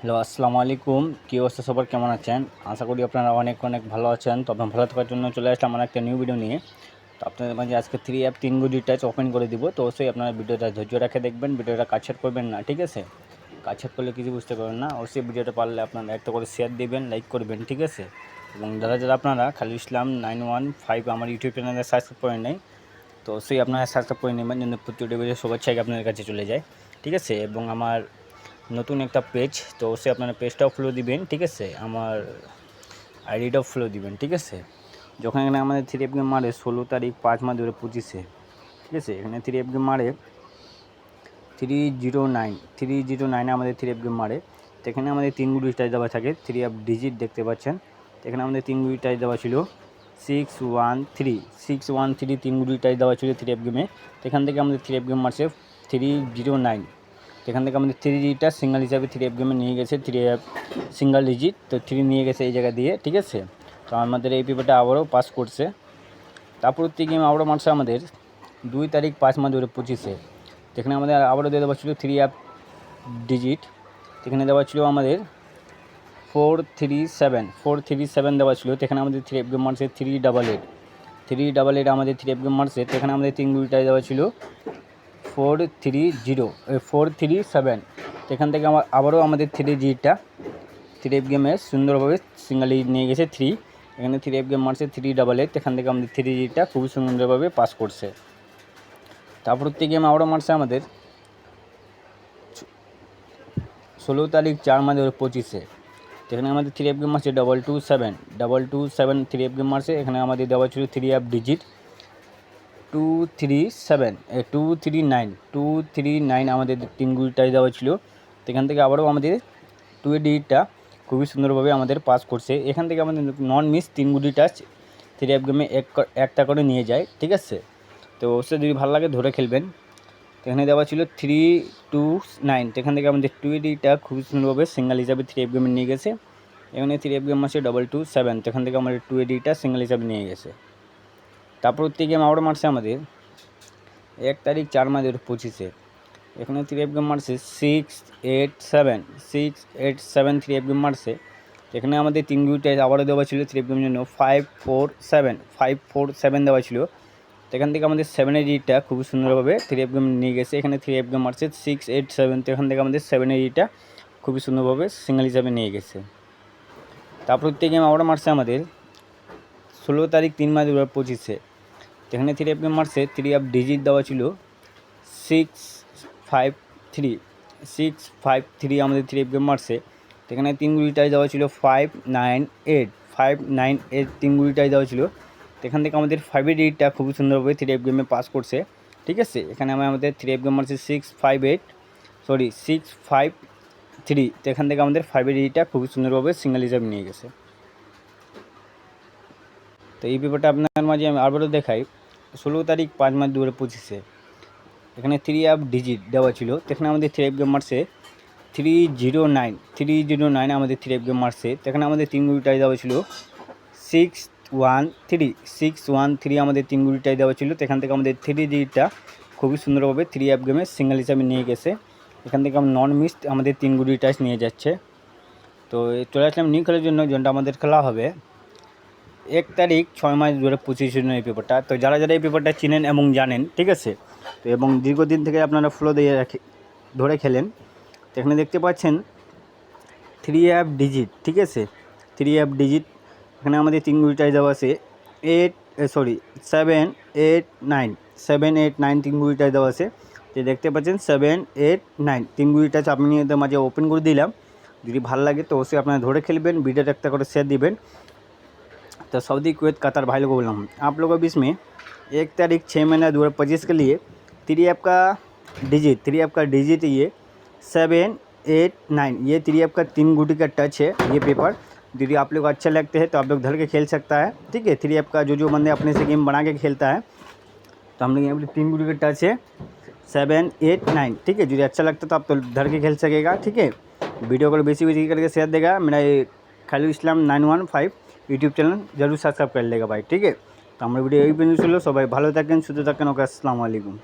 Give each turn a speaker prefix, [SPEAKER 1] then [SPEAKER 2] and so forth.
[SPEAKER 1] Hello, আসসালামু আলাইকুম। কী অবস্থা সবার, কেমন আছেন? আশা করি আপনারা অনেক অনেক ভালো আছেন। তো আপনার ভালো থাকার জন্য চলে আসলাম আমার একটা নিউ ভিডিও নিয়ে। তো আপনাদের মাঝে আজকে 3 অ্যাপ 3 গুড টাচ ওপেন করে দিব। তো অবশ্যই আপনারা ভিডিওটা ধৈর্য রেখে দেখবেন, ভিডিওটা কাটছাট করবেন না, ঠিক আছে? কাটছাট করলে কিছু বুঝতে পারবেন না। অবশ্যই ভিডিওটা পারলে আপনারা একটা করে শেয়ার দিবেন, লাইক করবেন, ঠিক আছে? এবং যারা যারা আপনারা খালিল ইসলাম 915 আমার ইউটিউব চ্যানেলে সাবস্ক্রাইব করেন নাই, তো অবশ্যই আপনারা সাবস্ক্রাইব করে নেবেন যেন প্রতিটি ভিডিও সবার চাইকে আপনাদের কাছে চলে যায়, ঠিক আছে? এবং আমার নতুন একটা পেজ, তো অবশ্যই আপনারা পেজটাও ফলো দিবেন, ঠিক আছে? আমার আইডিটাও ফলো দিবেন, ঠিক আছে? যখন এখানে আমাদের 3 এফ গেম মারে 16 তারিখ 5 মাস 2025-এ, ঠিক আছে? এখানে 3 এফ গেম মারে 309 আমাদের 3 এফ গেম মারে। তো এখানে আমাদের 3 গুটি টাচ দেওয়া থাকে, 3 অ্যাপ ডিজিট দেখতে পাচ্ছেন। তো এখানে আমাদের 3 গুটি টাচ দেওয়া ছিল 613 3 গুটি টাচ দেওয়া ছিল 3 এফ গেমে। তো এখান থেকে আমাদের 3 এফ গেম মারছে 309। তো এখান থেকে আমাদের 3টা সিঙ্গেল হিসাবে 3 এফ গেমে নিয়ে গেছে, 3 অ্যাপ সিঙ্গেল ডিজিট, তো 3 নিয়ে গেছে এই জায়গা দিয়ে, ঠিক আছে? তো আমাদের এই পেপারটা আবারও পাস করছে। তারপর গেম আবারও মারছে আমাদের 2 তারিখ 5 মাস 2025-এ। যেখানে আমাদের আবারও দিয়ে দেওয়া ছিল 3 অ্যাপ ডিজিট। এখানে দেওয়া ছিল আমাদের 437 দেওয়া ছিল। এখানে আমাদের 3 এফ গেম মারছে 388 আমাদের 3 এফ গেম মারছে। এখানে আমাদের 3 গুলিটাই দেওয়া ছিল 437। এখান থেকে আবারও আমাদের 3Gটা 3 এফ গেমে সুন্দরভাবে সিঙ্গেলি নিয়ে গেছে 3। এখানে 3 এফ গেম মারছে 388। এখান থেকে আমাদের 3Gটা খুবই সুন্দরভাবে পাস করছে। তারপর গেম আবারও মারছে আমাদের 16 তারিখ 4 মাস 2025-এ। এখানে আমাদের 3 এফ গেম মারছে 227 3 এফ গেম মারছে। এখানে আমাদের দেওয়া ছিল 3 অ্যাপ ডিজিট 239 আমাদের 3 গুলিটাই দেওয়া ছিল। এখান থেকে আবারও আমাদের 2 ডিজিটটা খুবই সুন্দরভাবে আমাদের পাস করছে। এখান থেকে আমাদের নন মিস 3 গুটি টাচ 3 অ্যাপ গেমে একটা করে নিয়ে যায়, ঠিক আছে? তো অবশ্যই যদি ভালো লাগে ধরে খেলবেন। এখানে দেওয়া ছিল 329। এখান থেকে আমাদের 2ডিটা খুবই সুন্দরভাবে সিঙ্গেল হিসাবে 3 এফ গেমে নিয়ে গেছে। এখানে 3 এফ গেম আছে 227। এখান থেকে আমাদের 2ডিটা সিঙ্গেল হিসাবে নিয়ে গেছে। তারপর গেম আবারও মারছে আমাদের 1 তারিখ 4 মাস 2025-এ। এখানে 3 এফ গেম মারছে 687 3 এফ গেম মারছে। এখানে আমাদের 3 গুটি আবারও দেওয়া ছিল 3 এফ গেমের জন্য 547 দেওয়া ছিল। এখান থেকে আমাদের 7ডিটা খুবই সুন্দরভাবে 3 এফ গেম নিয়ে গেছে। এখানে 3 এফ গেম মারছে 687। তো এখান থেকে আমাদের 7ডিটা খুবই সুন্দরভাবে সিঙ্গেল হিসাবে নিয়ে গেছে। তারপর গেম আবারও মারছে আমাদের 16 তারিখ 3 মাস 2025-এ। এখানে 3 এফ গেম মারছে 3 অ্যাপ ডিজিট দেওয়া ছিল 653 আমাদের 3 এফ গেম মারছে। এখানে 3 গুলিটাই দেওয়া ছিল 598 3 গুলিটাই দেওয়া ছিল। এখান থেকে আমাদের 5ডিটা খুবই সুন্দরভাবে 3 এফ গেমে পাস করছে, ঠিক আছে? এখানে আমাদের 3 এফ গেম মারছে 653। তো এখান থেকে আমাদের 5ডিটা খুবই সুন্দরভাবে সিঙ্গেল হিসাবে নিয়ে গেছে। তো এই পেপারটা আপনার মাঝে আমি আবারও দেখাই 16 তারিখ 5 মাস 2025-এ। এখানে 3 অ্যাপ ডিজিট দেওয়া ছিল। এখানে আমাদের 3 এফ গেম মারছে 309 আমাদের 3 এফ গেম মারছে। এখানে আমাদের 3 গুলিটাই দেওয়া ছিল 613 আমাদের 3 গুলিটাই দেওয়া ছিল। এখান থেকে আমাদের 3ডিটা খুবই সুন্দরভাবে 3 অ্যাপ গেমে সিঙ্গেল হিসাবে নিয়ে গেছে। এখান থেকে নন মিস আমাদের 3 গুটি টাচ নিয়ে যাচ্ছে। তো চলে আসলাম নিউ খেলার জন্য, যেটা আমাদের খেলা হবে 1 তারিখ 6 মাস 2025 এই পেপারটা। তো যারা যারা এই পেপারটা চিনেন এবং জানেন, ঠিক আছে? তো এবং দীর্ঘদিন থেকে আপনারা ফ্লো দিয়ে ধরে খেলেন। তো এখানে দেখতে পাচ্ছেন 3 অ্যাপ ডিজিট, ঠিক আছে? 3 অ্যাপ ডিজিট। এখানে আমাদের 3 গুটি টাচ দেওয়া আছে 789 3 গুটি টাচ দেওয়া আছে। তো দেখতে পাচ্ছেন 789 3 গুটি টাচ আপনি মাঝে ওপেন করে दिलाम। যদি ভালো লাগে तो অবশ্যই আপনারা ধরে খেলবেন, ভিডিওটা একটা করে শেয়ার দিবেন। तो सऊदी कुवैत कतर भाई लोगों को बोला हूँ, आप लोगों के बीच में 1 तारीख 6 महीना 2025 के लिए 3 ऐप का डिजिट ये 789 ये 3 ऐप का 3 गुटी का टच है ये पेपर। यदि आप लोग अच्छे लगते हैं तो आप लोग धर के खेल सकता है, ठीक है? 3 ऐप का जो बंदे अपने से गेम बना के खेलता है, तो हम लोग यहाँ पर 3 गुटी का टच है 789, ठीक है? यदि अच्छा लगता है तो आप तो धर के खेल सकेगा, ठीक है? वीडियो को बेसी करके शेयर देगा। मेरा खालिल इस्लाम 915 यूट्यूब चैनल जरूर सब्सक्राइब कर लेगा भाई, ठीक है? तो हमारे वीडियो यही पे ছিল। সবাই ভালো থাকেন, সুস্থ থাকেন। ওকে, আসসালামু আলাইকুম।